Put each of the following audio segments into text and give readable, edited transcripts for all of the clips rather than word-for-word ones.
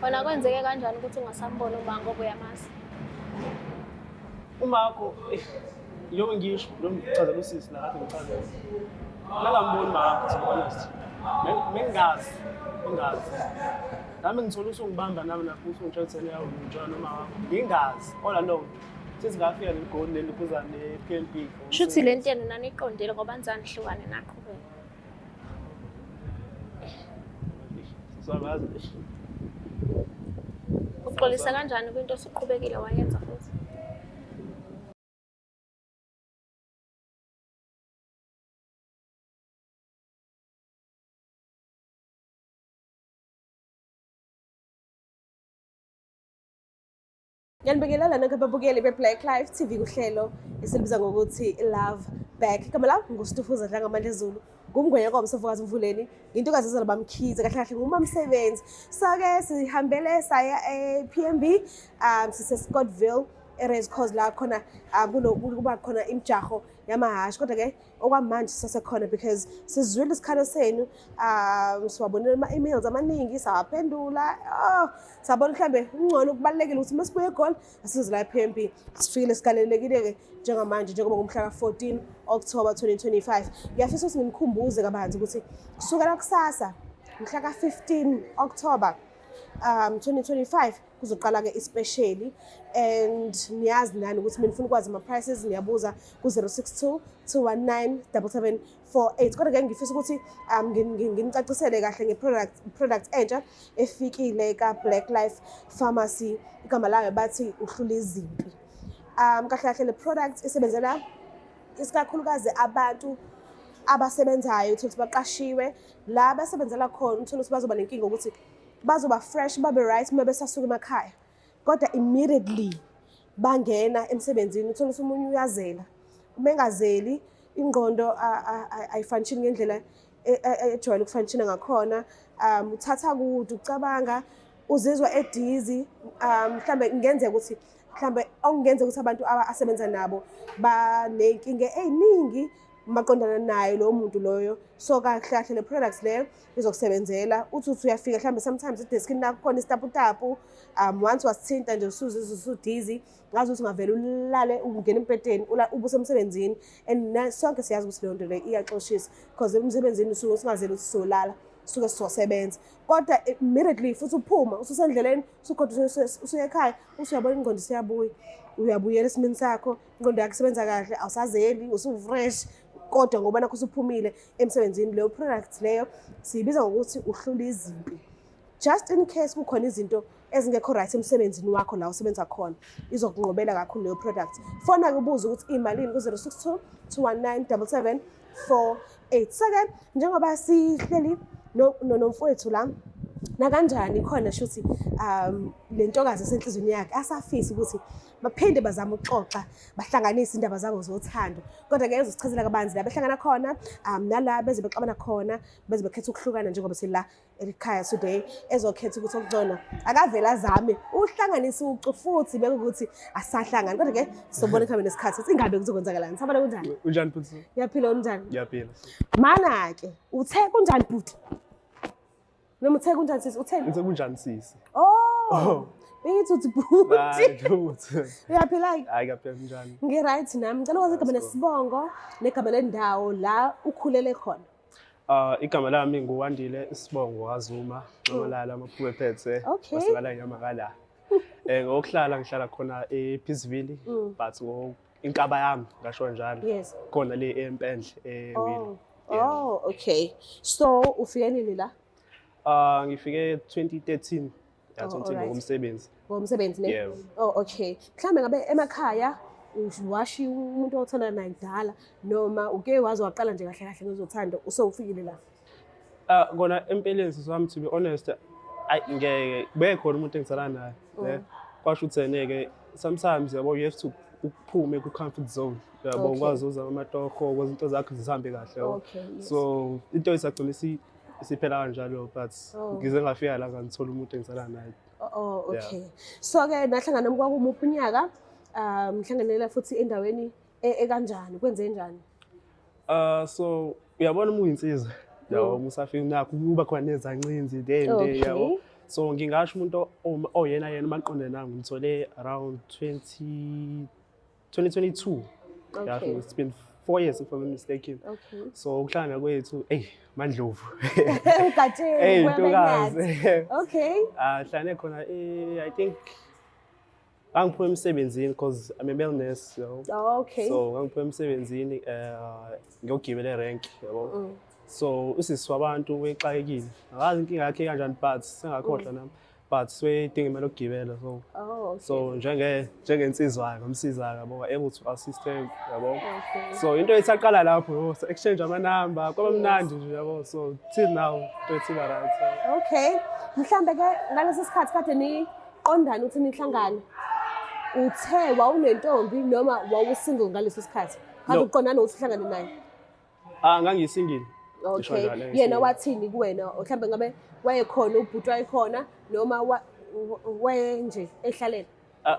Wena kwenzeke kanjani ukuthi ungasamboni uma ngoba uyamazi? Umakho njengoba ngisho lo mchazela usisi la kade ngichazela. Ngingamboni umakho to be honest. Mengazi. Nami ngithola usungibamba nami napho usungitshela yawo njalo noma wakho. Ngingazi. All alone. Sesingafika leGoli leliphuzana nePNB. Shuthi lento yena naniqondile ngoba nizani hlukane naqhubeka. Sabazi. Uxolisa kanjani kwinto osuqhubekile wayenza futhi? Ngiyanibingelela nonke ababukeli beBlack Life TV kuhlelo esilibiza ngokuthi Love Back. Igama lami nguStufuza Dlangamandla Zulu. Ngumngwenya kwaMsofokazi Mvuleni. Intokazi ezala bamkhize kahle kahle ngumamsebenzi. So-ke sihambele saya ePNB sise Scottville areas cause la khona kuba khona imjaho yamahashi kodwa ke okwamanje sasekhona because sizwile isikhalo senu siwabonile ama-emails amaningi sawaphendula sabona mhlambe ungcono kubalekile ukuthi masibuye eGoli asize la ePNB sifikile sigalelekile ke njengamanje njengoba ngomhla ka-14 October 2025 ngiyafisa ukuthi ngimkhumbuze kabanzi ukuthi kusukela kusasa mhla ka-15 October 2025 kuzoqala ke especially and niyazi nani ukuthi mina ngifuna ukwazi ama prices niyabuza ku 062 219 7748 kodwa ke ngifisa ukuthi nginicacisele kahle ngeproduct entsha efikile ka Black Life Pharmacy igama layo bathi uhlula izimpi kahle kahle le product isebenzela isikakhulukazi abantu abasebenzayo ukuthi baqashiwe la abasebenzela khona uthola ukuthi bazoba nenkinga ukuthi bazoba fresh babe right uma besasuka emakhaya kodwa immediately bangena emsebenzini uthola ukuthi umunye uyazela uma engazeli ingqondo ayifunction ngendlela ejwayele ukufunction ngakhona uthatha kude ucabanga uzizwa edizi mhlambe ingenzeka ukuthi mhlambe okungenza ukuthi abantu abasebenza nabo banenkinga eziningi maqondana naye lo muntu loyo so kahle kahle le products leyo izokusebenzela uthi uyafika mhlambe sometimes ideskini lakho khona isitaputapu once wasithinta nje usudizi ngazi ukuthi ungavela ulale ungena empedeni ubusemsebenzini and sonke siyazi ukuthi le nto le iyaxoshisa because emsebenzini usuke usingazeli ukuthi solala suke sizosebenza kodwa immediately futhi uphuma ususendleleni usukhoda usuye ekhaya usuyabona ingqondo siyabuya uyabuyela esimini sakho ingqondo yakho isebenza kahle awusazeli usufresh kodwa ngoba nakho usuphumile emsebenzini leyo product leyo siyibiza ngokuthi uhlula izimpi just in case kukhona izinto ezingekho right emsebenzini wakho la usebenza khona izokunqobela kakhulu leyo product fona ke ubuza ukuthi imalini ku 062 219 7748 sake njengoba sihleli nomfowethu la na kanjani khona shuthi le ntokazi esenhlizweni yakhe asafisa ukuthi baphinde bazama ukuxoxa bahlanganise indaba zabo zothando kodwa ke ezosichazela kabanzi la behlangana khona nala beze bexabana khona beze bekhetha ukuhlukana njengoba sila ekhaya today ezokhetha ukuthi okuzona akavela azame uhlanganise ucu futhi beke ukuthi asahlangana kodwa ke sobona khona nesikhathi ukuthi ingabe kuzokwenzakalani sabona kunjani Unjani futhi? Yaphila unjani? Yaphila. Mana ke uthe kunjani bhuti? Noma uthe kunjani sisi utheni? Uthe kunjani sisi? Oh. Bengithi uthi bhuti. Hayi uthi. Uyaphila? Hayi kaphela njani? Ngi-right nami. Ngicela ukwazi igama lesibongo negama lendawo la ukhulele khona. Igama lami nguWandile Sibongo waZuma Nxolala amaphuphethe wasekala yamakala. Ngokuhlala ngihlala khona ePeaceville but inkaba yami ngasho njalo. Yes. Khona le eMpendle eWili. Oh, okay. So ufike nini la? Ngifike 2013 yathi ngomsebenzi. Ngomsebenzi ne? Yebo. Oh, okay. Mhlambe ngabe emakhaya washi umuntu othanda naye kudala noma uke wazi waqala nje kahle kahle ngezothando usewufikile la? Kona empeleni sami to be honest ngeke bekhona umuntu engizalana naye ne kwasho ukuthi neke sometimes yabo you have to ukuphume ku comfort zone yabo ukwazi uzama amatoho ukwazi into zakho zihambe kahle so into isagcina isiphela kanjalo but ngize ngafika la ngithola umuntu engizalana naye. Oh, okay. So ke nahlangana kwakumuphi unyaka mhlanganela futhi endaweni ekanjani kwenze njani? So uyabona uma uyinsizwa yabo musafika nakho kuba khona nezancinzi dende yabo So ngingasho umuntu oyena maqonde nami ngimthole around 2022. Yeah, Okay. it's been 4 years if I'm not mistaken. Okay. So ukuhlangana kwethu mandlovu. Ugatsheni, Hey wena ntokazi. Okay. Hlane khona I think ngangiphume emsebenzini because I'm a male nurse, you know. Oh, okay. So ngangiphume emsebenzini ngiyogibela erank, yabo. So usisi wabantu wexakekile. Akazi inkinga yakhe kanjani but sengakhohlwa nami. But swedinga imali yokugibela so. Oh, okay. So njengensizwa ngomsiza yabo able to assist him, yabo. Okay. So into ethaqala lapho so exchange amanamba kwaba mnandi nje yabo so till now into ethiba right. Okay. Mhlambe ke ngalesi sikhathi kade niqondana ukuthi nihlangane. Uthe wawunentombi noma wawusingle ngalesi sikhathi? Kade No. uqondana ukuthi uhlangane naye. Ngangisingile. Okay. Yena wathini kuwena? Mhlambe ngabe wayekhona ubhuti wayekhona noma nje ehlalela?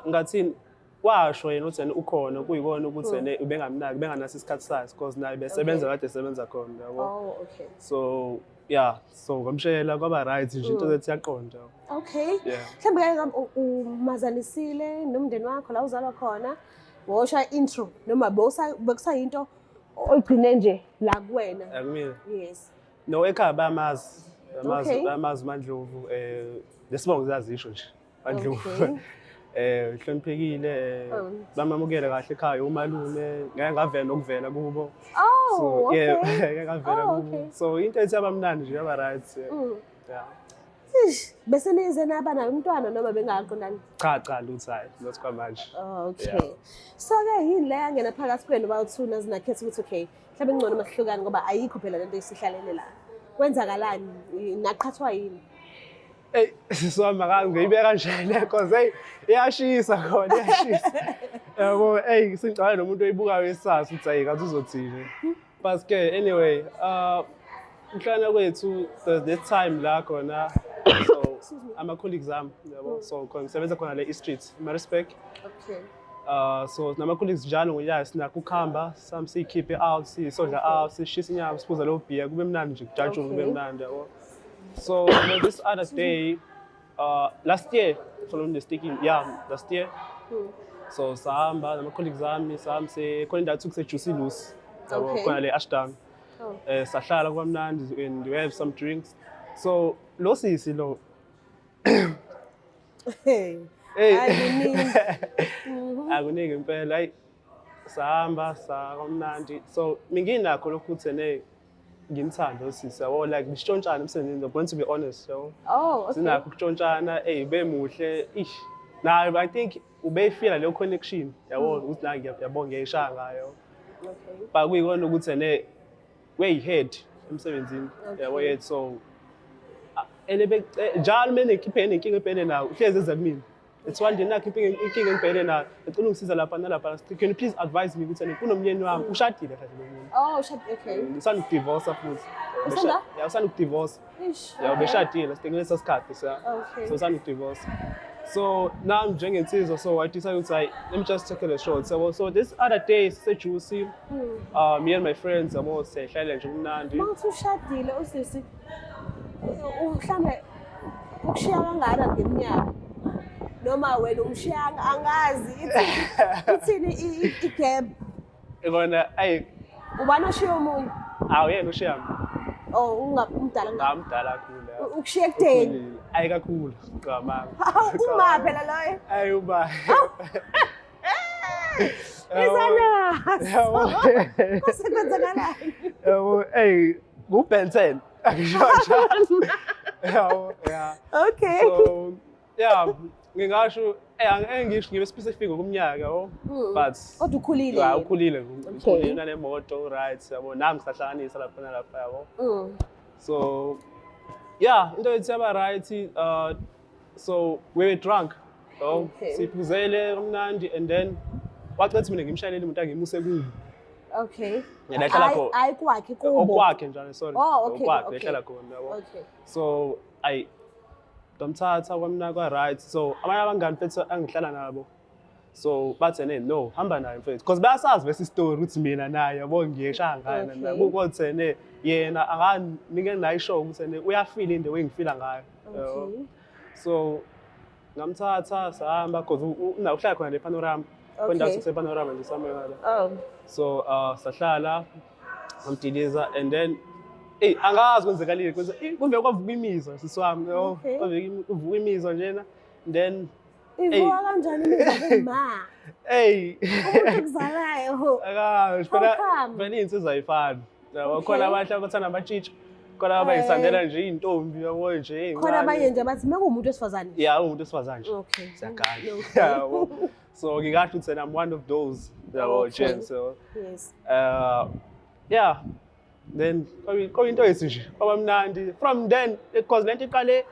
Ngathini washo yena uthi ukhona kuyikona ukuthi yena ubengamnaki benganaso isikhathi sakhe because naye besebenza kade esebenza khona yabo. Oh, okay. So yeah, so ngomshayela kwaba right nje into ethi yaqonda. Okay. Yeah. Mhlambe ke umazanisile nomndeni wakho la uzalwa khona. Wosha intro noma bekusayinto oyigcine nje la kuwena. Akumina. Yes. No ekhaya bayamazi. Okay. Bayamazi mandlovu lesibongo zazisho nje. Mandlovu. Okay. Hloniphekile bamamukele kahle ekhaya umalume ngeke ngavela nokuvela kubo. Oh, So okay. yeah ngeke ngavela Oh, kubo. okay. So into ethi abamnandi nje yaba right. Yeah. Bese nize naba nayo umntwana noma bengaqondani? Cha lutho hayi not kwamanje. Okay. So ke yini le yangena phakathi kwenu bawu2 zinakhetha ukuthi okay mhlawumbe ngcono masihlukane ngoba ayikho phela lento esihlalele la. Kwenzakalani? Naqhathwa yini? Hey sisoma ngiyibeka nje because iyashisa khona iyashisa. Yabo singicabana nomuntu oyibukayo esasa uthi hayi kathi uzothini. But ke anyway mhlana kwethu the time la khona so ama colleagues am yabo so ngisebenza khona le e-street Maritzburg. Okay. So nama colleagues njalo ngonyaka sinakho ukuhamba some sikhiphe out sisodla out sishisa inyama siphuza lo beer kube mnandi nje kujatshule kube mnandi yabo. So this other day last year if I'm not mistaken last year so sahamba nama colleagues ami sahamse khona indawo kuse Juicy Lucy yabo Okay. khona le Ashdown. Sahlala kwamnandi and we have some drinks. So lo sisi lo akuningi impela hayi sahamba sakamnandi so minginakho lokuthi ngimthanda usisi yabo like bishontshana emsebenzini I'm going to be honest yabo. Oh, okay. Sinakho ukutshontshana bemuhle ish naye I think ubeyifila leyo connection yabo ukuthi la ngiyabonga ngiyayishaya ngayo. Okay. But kuyikona ukuthi weyihead emsebenzini yabo yethu so njalo mina ngikhiphe nenkinga ebhekene nawo uhlezi eza kumina. It's one day nakho inkinga engibhekene nayo ngicela ungisiza lapha nalapha can you please advise me ukuthi kunomyeni wami ushadile kahle lo muntu. Oh, okay. Usanda ukudivorce futhi. Usanda? Yeah, usanda ukudivorce. Ish. Yeah, ubeshadile sitekeleso sikhathi Okay. so usanda ukudivorce. So now njengensizwa so I decided to say let me just take it short. So this other day Juicy me and my friends abo sehlale nje kumnandi. Mawuthi ushadile usisi mhlambe ukushiya kangaka ngeminyaka noma wena umshiyanga angazi ithini igap Ngona ubani oshiya umuntu yena ushiyami. oh ungumdala Ngamdala kakhulu. ukushiya ekudeni Kakhulu qhamanga. uma phela loyo Uba. Isana kusebenzakalani Yabo ku-Ben 10 akusho yabo yeah. Okay. So yeah ngingasho ngisho ngibe specific ngokumnyaka yabo but kodwa ukhulile yeah ukhulile ukhulile nemoto right yabo nami ngisahlanganisa lapha nalapha yabo. So yeah into ethi yaba right so we were drunk siphuzele kamnandi and then wacethi mina ngimshayelele umuntu angimuse kubo. Okay. Yena ehlala khona. Ayikwakhe kubo. Okwakhe njalo sorry. Oh, okay. Okwakhe ehlala khona yabo. Okay. So ndomthatha kwamna kwa right so abanye abangani mfethu angihlala nabo so bathi no hamba naye mfethu because bayasazi bese story ukuthi mina naye yabo ngiyeshaya ngana nabo kuthi yena akanike nayo show ukuthi uyafeel in the way ngifila ngayo. Okay. So ngamthatha sahamba because uhlala khona le-Panorama. Kwendawo Okay. sise-Panorama nje somewhere ngala. Oh. So sahlala ngamdiliza and then angazi kwenzekalile because kuve kwavuka imizwa sisi wami yabo. Okay. Kuvuka imizwa njena then Ivuka kanjani imizwa ma? Umuntu kuzalayo. Akazi How come? phela iy'nsizwa ayifani. Yabo Okay. khona abantu abathanda amatshitshi. Khona abayisandela nje iy'ntombi yabo nje Khona abanye nje bathi mekuwumuntu wesifazane. Yeah, umuntu wesifazane nje. Okay. Siyagaya. Okay. Yabo. So ngingasho ukuthi I'm one of those yabo Okay. Jen. So Yes. yeah. Then into yethu nje kwaba mnandi from then because lento iqale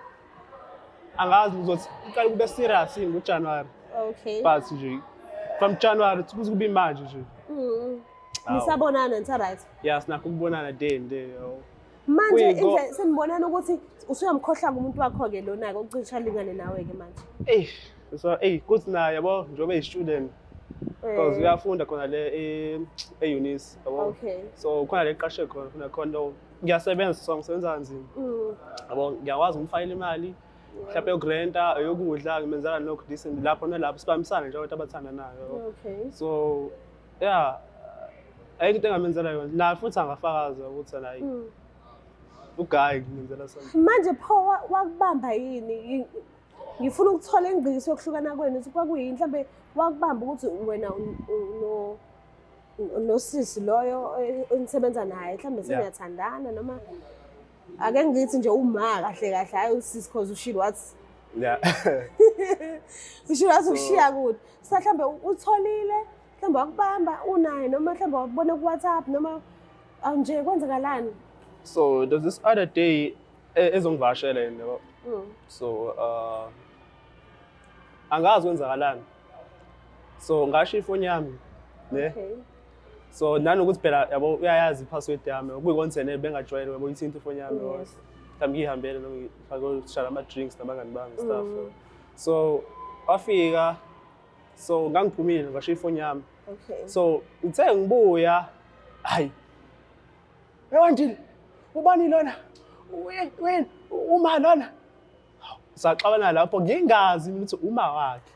angazi ukuthi iqale kube serious ngoJanuary Okay. but nje from January kuze kube manje nje Nisabonana nitha right. yeah sinakho ukubonana day and day yo Manje We go- indlela senibonana ukuthi usuyamkhohlwa kumuntu wakho ke lona ke ucisha lingane nawe ke manje. so kuthi naye yabo njengoba student because uyafunda khona le eUnis yabo Okay. so khona le qashe khona khona ngiyasebenza so ngisebenza kanzima yabo ngiyakwazi umfayela imali mhlawumbe yokurenta eyokudla ngimenzela nokho decent lapho nalapho sibambisana nje abantu abathandanayo Okay. so yeah ayikho into engamenzela yona na futhi angafakaza ukuthi nayi uGuy ngimenzela something Manje pho wakubamba yini? Ngifuna ukuthola ingqikiso yokuhlukana kwenu ukuthi kwakuyini mhlambe wakubamba ukuthi wena nosisi loyo enisebenza naye mhlambe seniyathandana noma ake ngithi nje uma kahle kahle hayi usisi cause ushilo wathi yeah ushilo wathi ukushiya kude sa mhlambe utholile mhlambe wakubamba unaye noma mhlambe wakubona ku WhatsApp noma nje kwenzakalani. so there's this other day ezongivashela yena so angazi kwenzakalani so ngasho ifoni yami ne Okay. so nanokuthi phela yabo uyayazi ipassword yami kuyikonzene bengajwayele yabo ithinta ifoni yami Yes. mhlawumbe ngihambele noma ngishaya ama drinks nabangani bami stuff so wafika so ngangiphumile ngasho ifoni yami Okay. so ngithe ngibuya hayi Ewandile ubani lona wena uma lona saxabana lapho ngingazi ukuthi uma wakhe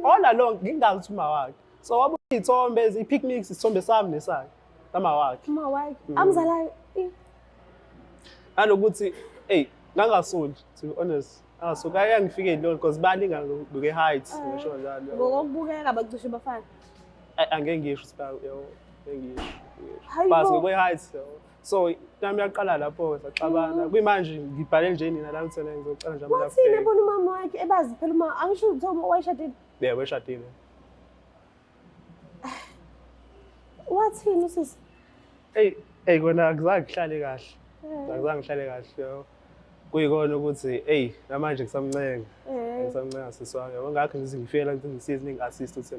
all along ngingazi ukuthi uma wakhe so wabuya ithombe i-picnics isithombe sami nesakhe ama wakhe Uma wakhe amzalayo nanokuthi ngangasoli to be honest so ake ngifike lo because balinga ngoke height ngisho njalo ngokubukeka bacishe bafana. angeke ngisho sibayo yabo ngisho Hayibo. base ngoke height so nami yaqala lapho saxabana kuyimanje ngibhale nje nina la ngithele ngizocela nje ama Wathini ebona umama wakhe ebazi phela uma angisho ukuthi wayeshadile. yeah weshadile Wathini usisi? kona akuzange ngihlale kahle akuzange ngihlale kahle yabo kuyikona ukuthi namanje ngisamncenga ngisamncenga siswami yabo ngakho nje ngifike la ngisize ningi-assist ukuthi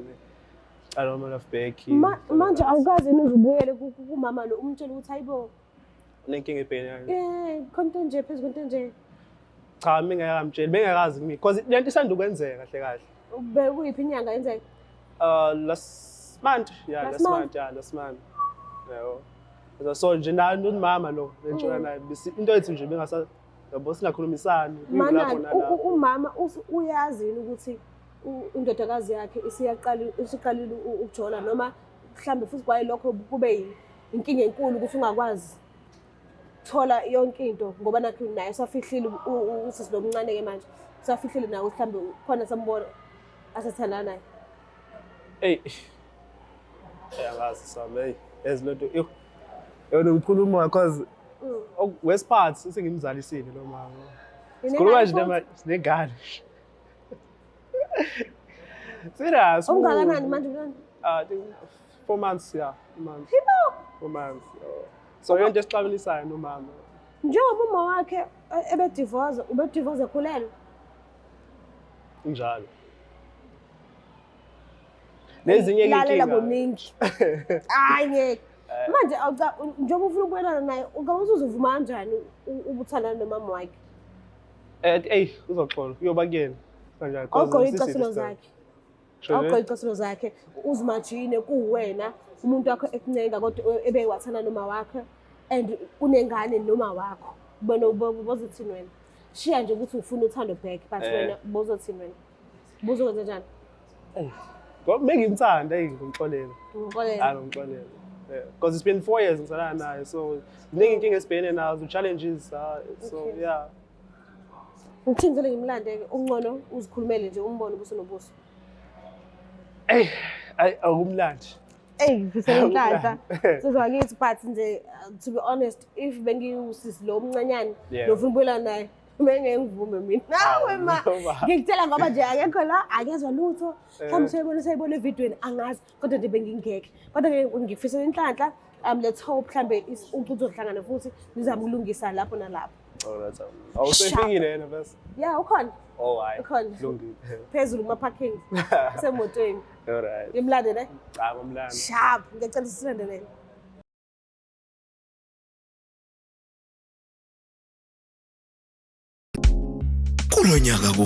aloma love back Manje awukazi nizubuyele kumama lo umtshela ukuthi hayibo nenkinga ebhekene konto nje phezu konto nje cha mingakamtsheli bengakazi kimi because lento isanda ukwenzeka kahle kahle bekuyiphi inyanga yenzeka. Last month last month yabo so nje nomama lo lentshona naye into yethu nje bengasa yabo singakhulumisani lapho nalapho Umama uyazi ukuthi indodakazi yakhe isiqalile ukujona noma mhlambe futhi kwaye lokho kube inkinga enkulu ukuthi ungakwazi thola yonke into ngoba nakho naye usafihlile usisi lomncane ke manje usafihlile nawe mhlambe khona sambona asathandana naye. angazi sami ezilonto yona ngikhuluma because west part sengimzalisile lo mama sikhuluma nje sinengane serious Ungakanani manje mntwana? I think 4 months 4 months so yonto esixabanisayo nomama Njengoba uma wakhe ubedivorce ekhulelwe. njalo nezinye lalela inkinga ngoningi. Hayi ngeke. Manje njengoba ufuna ukubonana naye ungabe uzovuma kanjani ubuthandana nomama wakhe? uzoxola uyoba kuyena kanjani Awugqoke icaselo zakhe. Awugqoke icaselo zakhe uzimajine kuwena umuntu wakho ekuncenga kodwa ebewathana noma wakhe and unengane noma wakho. Bona ubozithini wena? Shiya nje ukuthi ufuna uthando back but wena bozothini wena? Bozokwenza njani? Ngoba bengimthanda ngimxolele. Ngixolele. Ngimxolele. Because it's been 4 years ngisalana naye so ziningi inkinga esibhekene nazo, challenges so yeah. Ngithini vele ngimlande ungcono uzikhulumele nje umbone ubuso nobuso. Akumlandi. Ngifisela inhlanhla. Sizwakithi but nje to be honest if bengiwusisi lo omncanyane nofuna ubuyela naye bengeke ngivume mina. Nawe ma ngikutshela ngoba nje akekho la akezwa lutho. Mhlawumbe sayibona evidweni angazi kodwa nje bengingeke. Kodwa ke ngifisela inhlanhla let's hope mhlambe umphuzo uzohlangana futhi nizama ukulungisa lapho nalapho. Alright. Awusefikile yena bese. Yeah, ukhona. Oh hayi. Ukhona. Kulungile. Phezulu kuma parking. Semotweni. Alright. Ngimlande ne? Cha ngomlando. Sharp. Ngicela silandelele.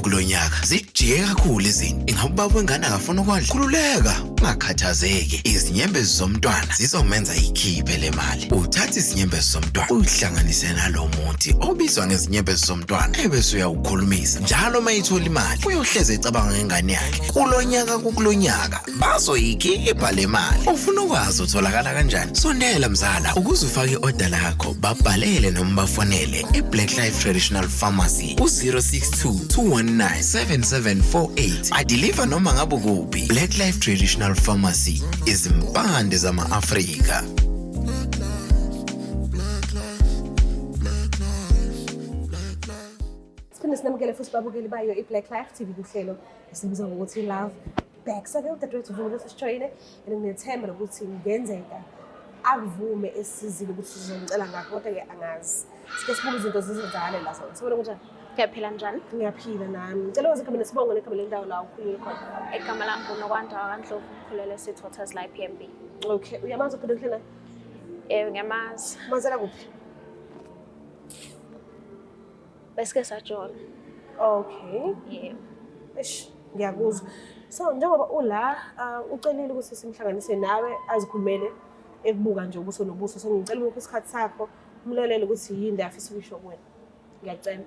Kulonyaka zijike kakhulu izinto. Ingabe ubaba wengane akafuna ukwadla? Khululeka, ungakhathazeki. Izinyembezi zomntwana zizomenza ikhiphe le mali. Uthatha izinyembezi zomntwana uyihlanganise nalo muthi obizwa ngezinyembezi zomntwana ebese uyawukhulumisa. Njalo mayithola imali uyohleze ecabanga ngengane yakhe. Kulonyaka bazoyikhipha le mali. Ufuna ukwazi utholakala kanjani? Sondela mzala ukuze ufake i-order lakho babhalele noma bafonele eBlack Life Traditional Pharmacy u-062 219 7748. Adeliver noma ngabe kuphi. Black Life Traditional Pharmacy izimpande zama-Afrika. Siphinde sinamukele futhi babukeli bayo iBlack Life TV kuhlelo esibiza ngokuthi Love Back. Sake udadewethu uvume ukuthi sijoyine nginethemba lokuthi ngenzeka akuvume esizile ukuthi sizomcela ngakho kodwa ke angazi. Sike sibuke izinto zizenzakale la sonke. Sibona ukuthi Ngiyaphila njani? ngiyaphila nami. Ngicela ukwazi igama nesibongo negama lendawo la ukhulele khona. Igama lami nguNokwanda kaNdlovu ngikhulele eSithotha's la PMB. Okay, uyamazi uphinde kuhlena? Ngiyamazi. Mazela kuphi? Besike sajona. Okay. Yebo. Ngiyakuzwa. So njengoba ula ucelile ukuthi simhlanganise nawe azikhulumele ekubuka nje ubuso nobuso. So ngicela ukuthi isikhathi sakho umlalele ukuthi yini afisa ukusho kuwena. Ngiyacela.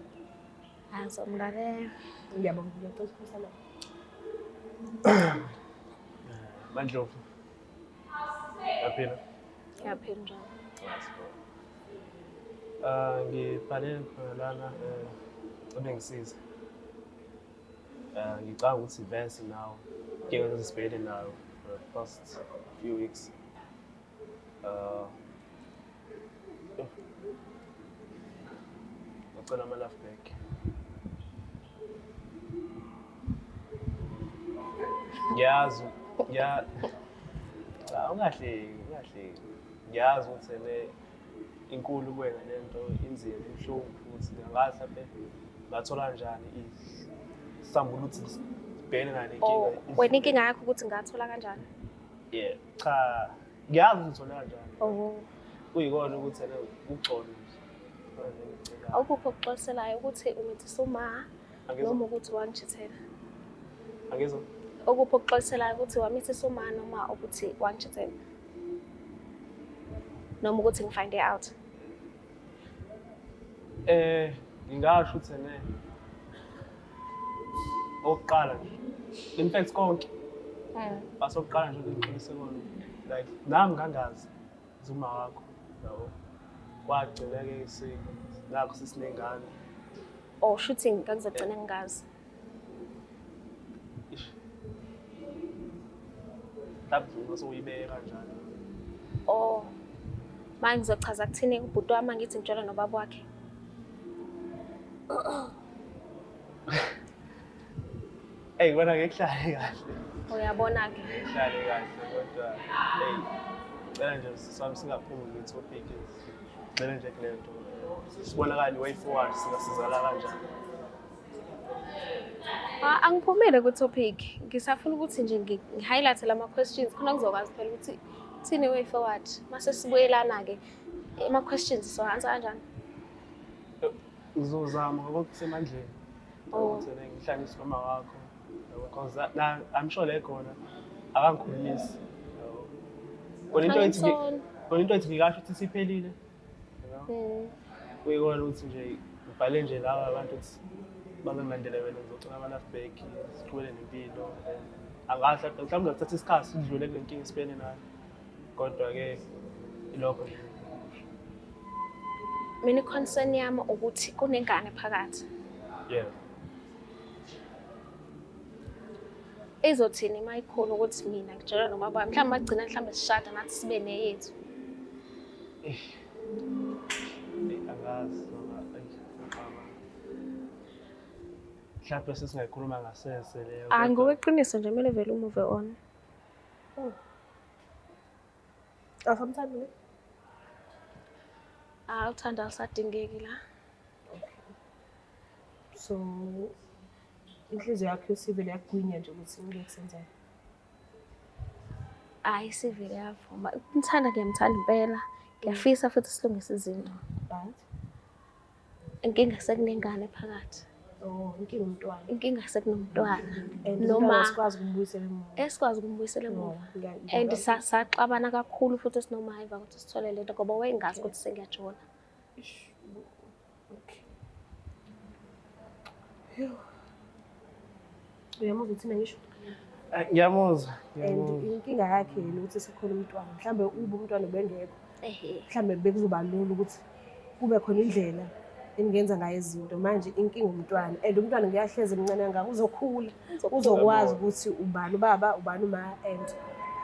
Azomlalela. Ngiyabonga ngiyacela ukukhosana. Mandlovu. Yaphila. Ngiyaphila njani? Ngibhalele khona lana ubengisiza. Ngicabanga ukuthi vese now ngeke ngizibhekele nayo for the past few weeks. Ngicela ama love back. Ngiyazi ungahleki. Ngiyazi ukuthi le inkulu kuwena lento inzima ibuhlungu futhi ngathi mhlawumbe ngathola kanjani isambulu ukuthi sibhekene nale inkinga. Wena inkinga yakho ukuthi ngathola kanjani? Yeah, cha ngiyazi ukuthi uthola kanjani. Kuyikona ukuthi ena ugcolo nje. Awukho okuxoselayo ukuthi umithisa uma noma ukuthi wangijithela. Angizwa. Okupho okuxoselayo ukuthi wamithisa uma noma ukuthi wangijithela. Noma ukuthi ngifind out. Ngingasho ukuthi ne oqala nje. In fact konke. Basoqala nje ukuqinisa kona. Like nami ngangazi zuma wakho. Yabo. Kwagcina ke nakho sisinengane. Oh shooting ngakuzogcina ngingazi. Tabuzuma soyibeka kanjani. Oh. Manje ngizochaza kuthini ubhuti wami ngithi ngitshela nobaba wakhe. Kona ngekuhlale kahle. Uyabona ke. Ngihlale kahle kodwa ngicela nje sisami singaphumi nge-topic. Ngicela nje kulento. Sibonakala way forward singasizala kanjani. Angiphumile ku-topic. Ngisafuna ukuthi nje ngi-highlight lama questions khona ngizokwazi phela ukuthi thini way forward. Mase sibuyelana ke ama questions so answer kanjani? Ngizozama ngoba kusemandleni. Ukuthi ngihlanganise noma wakho. Because I'm sure le khona akangikhulumisi. Konto ethi ngigasho ukuthi siphelile. Kuyikona ukuthi nje ngibhale nje laba abantu ukuthi bangilandele wena ngizocela ama-love-back siqhubele nempilo. Angazi mhlawumbe kuzothatha isikhathi sidlule kule nkinga esibhekene nayo, kodwa-ke ilokho nje. Mina i-concern yami ukuthi kunengane phakathi. Yeah. Izothini uma ikhona ukuthi mina ngitshelwa noma bami mhlawumbe bagcina mhlawumbe sishada nathi sibe neyethu. Angazi noma mhlawumbe sesingayikhuluma ngasese leyo. Ngokweqiniso nje kumele vele umove on. Awusamthandi mina? Uthando alisadingeki la. So inhliziyo yakho yosivele yagwinya nje ukuthi ngeke kusenzeke. Hayi sivele yavuma. Ngithanda ngiyamthanda impela. Ngiyafisa futhi silungise izinto. But Inkinga sekunengane phakathi. inkinga umntwana. Inkinga sekunomntwana. And Noma sikwazi ukumbuyisela emuva. esikwazi ukumbuyisela emuva. Ngiya- And saxabana kakhulu futhi sinomaiva ukuthi sithole lento ngoba wayengazi ukuthi sengiyajona. Uyamuzwa uthina ngisho? Ngiyamuzwa. And inkinga yakhe yena ukuthi sekhona umntwana. Mhlambe ube umntwana bengekho. Ehhe. Mhlambe bekuzoba lula ukuthi kube khona indlela engenza ngayo izinto. Manje inkinga umntwana. And umntwana ngiyahleze emncane kangaka uzokhula. Uzokwazi ukuthi ubani ubaba, ubani uma and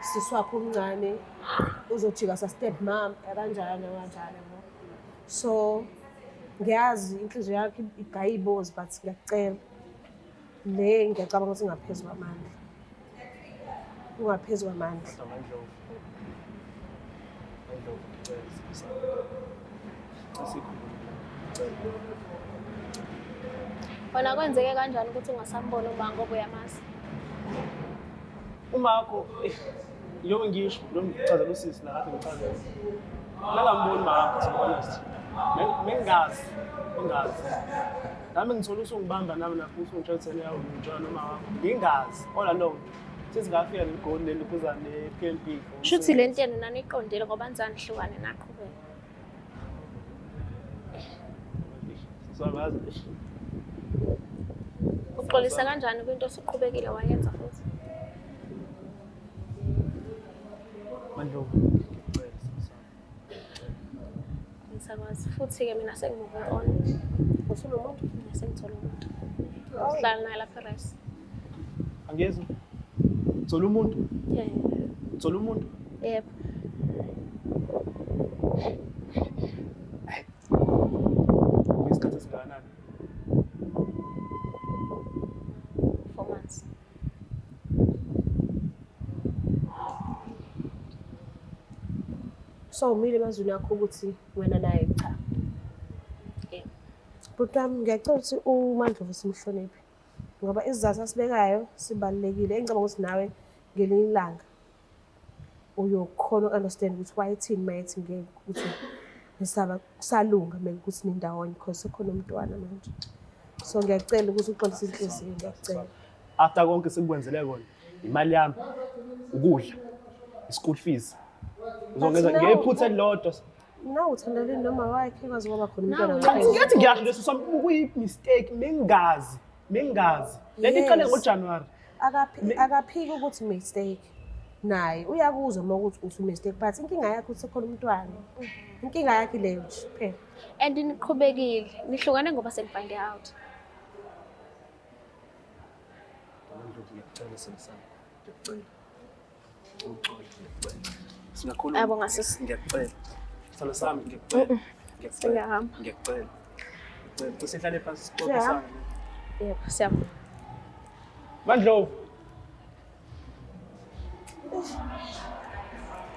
sisi wakho omncane uzojika sa step mom kanjalo kanjalo. So ngiyazi inhliziyo yakhe igayibozi but ngiyacela le ngiyacabanga ukuthi ngaphezu kwamandla. Ungaphezu kwamandla. Wona kwenzeke kanjani ukuthi ungasambona uma ngoba uyamazi? Umakho lo ngisho lo ngichazela usisi la kade ngichazela. Ngingamboni mama to be honest. Mengazi. Nami ngithola usungibamba nami napho usungitshela yawo njalo noma wakho. Ngingazi. All alone. Sesingafika leGolden leli kuza ne-PNP. Shuthi lento yena nani iqondile ngoba nizani hlukane naqhubeka. Sabazi. Uxolisa kanjani kwinto osuqhubekile wayenza futhi? Mandlo. Ngisakwazi futhi-ke mina sengimove on. Usunomuntu? Sengithola umuntu. Sihlala naye lapha e-Rice. Angezwa. Thola umuntu. Yeah. Thola umuntu. Yebo. Isikhathi esingakanani? 4 months. So umile emazwini akho ukuthi wena naye cha. Yebo. But ngiyacela ukuthi uMandlovu simhloniphe. Ngoba isizathu asibekayo sibalekile. Engicabanga ukuthi nawe ngelinye ilanga uyokhona ukunderstand ukuthi why thini mayethi ngeke ukuthi nisaba kusalunga manje ukuthi nindawonye because sekhona umntwana manje. So ngiyacela ukuthi uqondise inhliziyo ngiyacela. After konke sekukwenzele kona, imali yami, ukudla, i-school fees. Uzongeza ngephutha elilodwa. Mina uthandaleni noma wakhe kwazi ngoba khona Nawe umntwana. Kanti ngiyathi ngiyasho leso sami kuyi-mistake mengazi. Lento iqale ngoJanuary. Akaphiki ukuthi mistake. Naye uyakuzwa uma ukuthi uthi mistake but inkinga yakhe ukuthi sekhona umntwana. Inkinga yakhe leyo nje phela. And niqhubekile. Nihlukane ngoba sengifind out. Singakhuluma. Yabo ngasisi. Ngiyacela. Sithando sami ngiyacela. Singahamba. Ngiyacela. Sihlale phansi Siyahamba. sixoxisane. Yebo, siyabona. Mandlovu.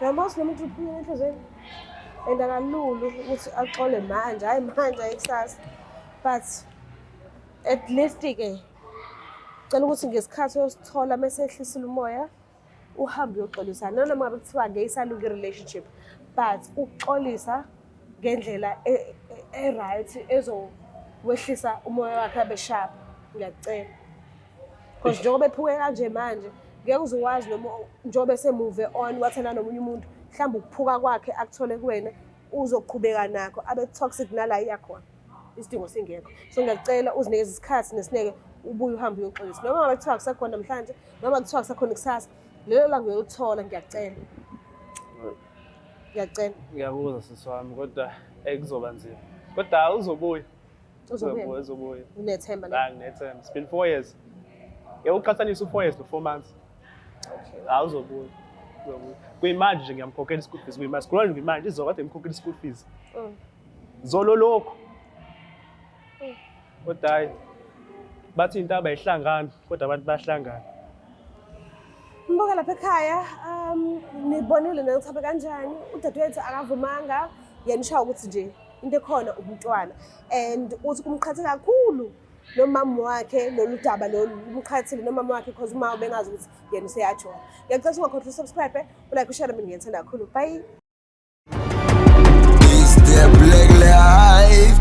Yamazi nomuntu uphile enhlizweni. And akalulu ukuthi axole manje, hayi manje ayikusasa. But at least ke cela ukuthi ngesikhathi osithola mase ehlisile umoya uhambe uyoxolisa. Noma ngabe kuthiwa ngeyisaluka relationship but ukuxolisa ngendlela right ezowehlisa umoya wakhe abe sharp. Ngiyacela. Because njengoba ephuke kanje manje ngeke uzowazi noma njengoba semove on wathana nomunye umuntu mhlawumbe ukuphuka kwakhe akuthole kuwena uzoqhubeka nakho abe toxic nala iyakhona. isidingo singekho. So ngiyacela uzinikeze isikhathi nesineke ubuye uhambe uyoxolisa. Noma ngabe kuthiwa akusakhona namhlanje, noma kuthiwa akusakhona kusasa, lelo langa uyolithola ngiyacela. Ngiyacela. Ngiyakuzwa sisi wami kodwa kuzoba nzima. Kodwa uzobuya. Uzobuya. Uzobuya. Unethemba La nginethemba. It's been 4 years. Uqhathanisa u4 years no4 months. Uzobuya. Uzobuya. Kuyimanje nje ngiyamkhokhela i-school fees kuyimanje. Sikhuluma nje imanje izokade ngimkhokhela i-school fees. Zolo lokho. Kodwa hayi bathi into abayihlangana kodwa abantu bayahlangana. Mboka lapha ekhaya, nibonile nengithabe kanjani? Udadewethu akavumanga, yanishawa ukuthi nje into ekhona umntwana. And uthi kumqhathe kakhulu nomama wakhe lolu daba lolu umqhathile nomama wakhe because uma ubengazi ukuthi yena useyajona. Ngiyacela ungakhohlwa usubscribe, ulike ushare mina ngiyethanda kakhulu. Bye. Is there black life?